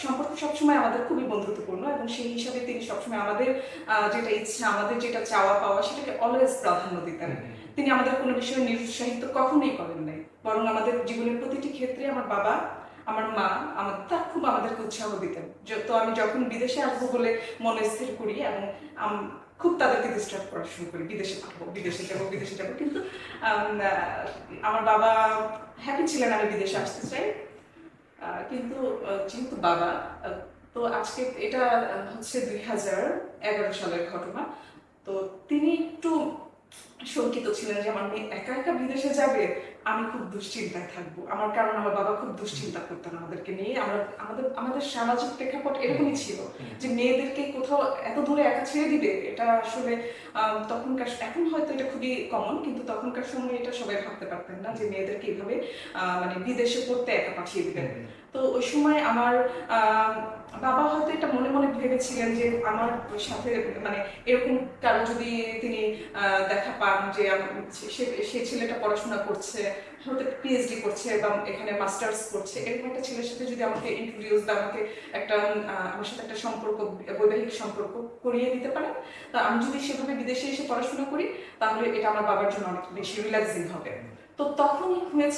সম্পর্ক সবসময় আমাদের খুবই বন্ধুত্বপূর্ণ এবং সেই হিসাবে তিনি সবসময় আমাদের যেটা ইচ্ছা, আমাদের যেটা চাওয়া পাওয়া সেটাকে অলওয়েজ প্রাধান্য দিতেন। তিনি আমাদের কোনো বিষয়ে নিরুৎসাহিত কখনোই করেন নাই, বরং আমাদের জীবনের প্রতিটি ক্ষেত্রে আমার বাবা, আমার মা তার খুব আমাদেরকে উৎসাহ দিতেন। তো আমি যখন বিদেশে আসবো বলে মনে স্থির করি এবং খুব তাদেরকে ডিস্টার্ব করা শুরু করি, বিদেশে থাকবো, বিদেশে যাবো, বিদেশে যাবো, কিন্তু আমার বাবা হ্যাপি ছিলেন আমি বিদেশে আসতে চাই। কিন্তু যেহেতু বাবা, তো আজকে এটা হচ্ছে 2011 সালের ঘটনা। তো তিনি একটু শঙ্কিত ছিলেন যে আমার মেয়ে একা একা বিদেশে যাবে, আমি খুব দুশ্চিন্তায় থাকবো। কারণ আমার বাবা খুব দুশ্চিন্তা করতেন আমাদেরকে নিয়ে। আমাদের আমাদের সামাজিক প্রেক্ষাপট এরকমই ছিল যে মেয়েদেরকে কোথাও এত দূরে একা ছেড়ে দিবে, এটা আসলে তখনকার, এখন হয়তো এটা খুবই কমন, কিন্তু তখনকার সময় এটা সবাই ভাবতে পারতেন না যে মেয়েদেরকে এইভাবে মানে বিদেশে পড়তে একা পাঠিয়ে দিবেন। তো ওই সময় আমার বাবা হয়তো এটা মনে মনে ভেবেছিলেন যে আমার সাথে মানে এরকম কারো যদি তিনি দেখা পান যে সে ছেলেটা পড়াশোনা করছে, হয়তো পিএইচডি করছে বা এখানে মাস্টার্স করছে, এরকম একটা ছেলের সাথে যদি আমাকে ইন্ট্রোডিউস বা আমাকে একটা আমার সাথে একটা সম্পর্ক, বৈবাহিক সম্পর্ক করিয়ে দিতে পারেন, তা আমি যদি সেভাবে বিদেশে এসে পড়াশোনা করি, তাহলে এটা আমার বাবার জন্য অনেক বেশি রিল্যাক্সিং হবে। তো তখনই হয়েছে